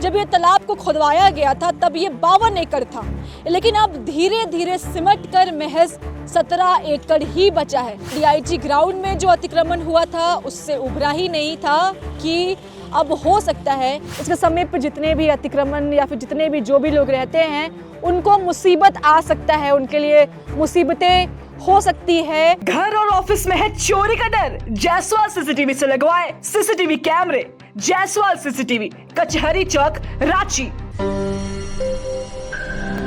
जब ये तालाब को खुदवाया गया था तब ये 52 एकड़ था, लेकिन अब धीरे धीरे सिमट कर महज 17 एकड़ ही बचा है। डीआईजी ग्राउंड में जो अतिक्रमण हुआ था उससे उभरा ही नहीं था कि अब हो सकता है इसके समीप जितने भी अतिक्रमण या फिर जितने भी जो भी लोग रहते हैं उनको मुसीबत आ सकता है, उनके लिए मुसीबतें हो सकती है। घर और ऑफिस में है चोरी का डर, जायसवाल सीसीटीवी से लगवाए सीसीटीवी कैमरे। जायसवाल सीसीटीवी, कचहरी चौक, रांची।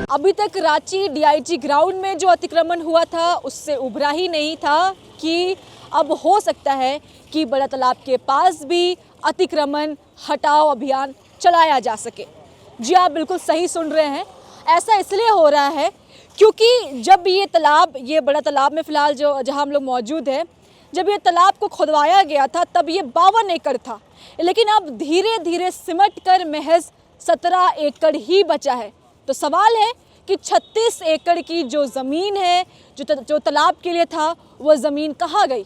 अभी तक रांची डीआईजी ग्राउंड में जो अतिक्रमण हुआ था उससे उभरा ही नहीं था कि अब हो सकता है कि बड़ा तालाब के पास भी अतिक्रमण हटाओ अभियान चलाया जा सके। जी आप बिल्कुल सही सुन रहे हैं, ऐसा इसलिए हो रहा है क्योंकि जब ये तालाब, ये बड़ा तालाब में फ़िलहाल जो जहां हम लोग मौजूद हैं, जब ये तालाब को खुदवाया गया था तब ये 52 एकड़ था, लेकिन अब धीरे धीरे सिमट कर महज 17 एकड़ ही बचा है। तो सवाल है कि 36 एकड़ की जो ज़मीन है जो तालाब के लिए था वो ज़मीन कहाँ गई।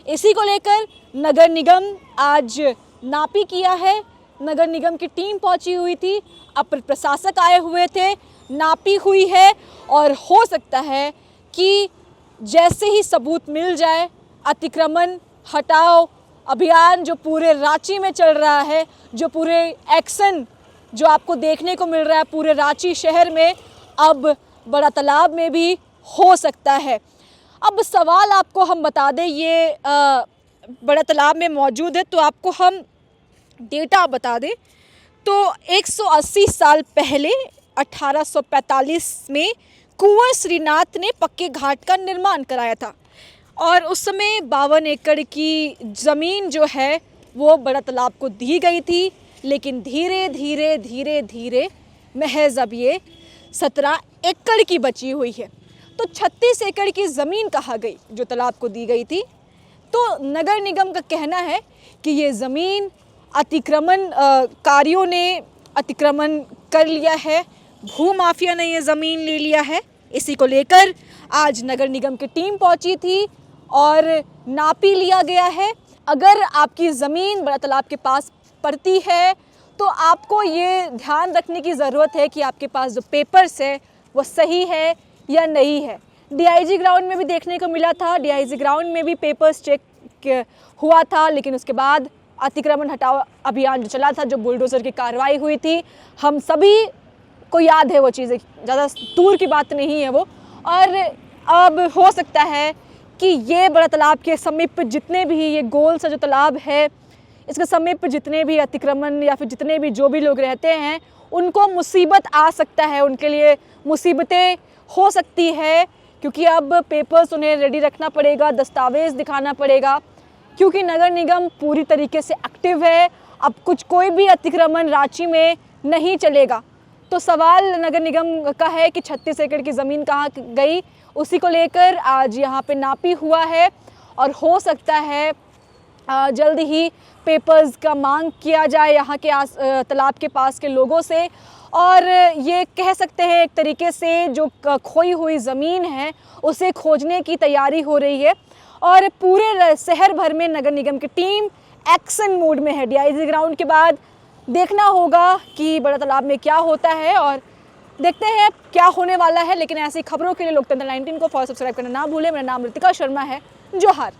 इसी को लेकर नगर निगम आज नापी किया है। नगर निगम की टीम पहुंची हुई थी, अपर प्रशासक आए हुए थे, नापी हुई है और हो सकता है कि जैसे ही सबूत मिल जाए अतिक्रमण हटाओ अभियान जो पूरे रांची में चल रहा है, जो पूरे एक्शन जो आपको देखने को मिल रहा है पूरे रांची शहर में, अब बड़ा तालाब में भी हो सकता है। अब सवाल आपको हम बता दें, ये बड़ा तालाब में मौजूद है तो आपको हम डेटा बता दें तो 180 साल पहले 1845 में कुंवर श्रीनाथ ने पक्के घाट का निर्माण कराया था और उस समय 52 एकड़ की ज़मीन जो है वो बड़ा तालाब को दी गई थी, लेकिन धीरे धीरे धीरे धीरे महज अब ये 17 एकड़ की बची हुई है। तो 36 एकड़ की ज़मीन कहाँ गई जो तालाब को दी गई थी। तो नगर निगम का कहना है कि ये ज़मीन अतिक्रमण कारियों ने अतिक्रमण कर लिया है, भूमाफिया ने ये ज़मीन ले लिया है। इसी को लेकर आज नगर निगम की टीम पहुंची थी और नापी लिया गया है। अगर आपकी ज़मीन बड़ा तालाब के पास पड़ती है तो आपको ये ध्यान रखने की ज़रूरत है कि आपके पास जो पेपर्स है वो सही है या नहीं है। डीआईजी ग्राउंड में भी देखने को मिला था, डीआईजी ग्राउंड में भी पेपर्स चेक हुआ था, लेकिन उसके बाद अतिक्रमण हटाओ अभियान जो चला था, जो बुलडोज़र की कार्रवाई हुई थी, हम सभी को याद है वो चीज़ें, ज़्यादा दूर की बात नहीं है वो। और अब हो सकता है कि ये बड़ा तालाब के समीप जितने भी ये गोल सा जो तालाब है इसके समीप जितने भी अतिक्रमण या फिर जितने भी जो भी लोग रहते हैं उनको मुसीबत आ सकता है, उनके लिए मुसीबतें हो सकती है, क्योंकि अब पेपर्स उन्हें रेडी रखना पड़ेगा, दस्तावेज़ दिखाना पड़ेगा, क्योंकि नगर निगम पूरी तरीके से एक्टिव है। अब कोई भी अतिक्रमण रांची में नहीं चलेगा। तो सवाल नगर निगम का है कि 36 एकड़ की ज़मीन कहाँ गई, उसी को लेकर आज यहाँ पे नापी हुआ है और हो सकता है जल्द ही पेपर्स का मांग किया जाए यहाँ के तालाब के पास के लोगों से। और ये कह सकते हैं एक तरीके से जो खोई हुई ज़मीन है उसे खोजने की तैयारी हो रही है और पूरे शहर भर में नगर निगम की टीम एक्शन मोड में है। डीआईजी ग्राउंड के बाद देखना होगा कि बड़ा तालाब में क्या होता है और देखते हैं क्या होने वाला है। लेकिन ऐसी खबरों के लिए लोकतंत्र 19 को फॉलो सब्सक्राइब करना ना भूलें। मेरा नाम ऋतिका शर्मा है। जोहार।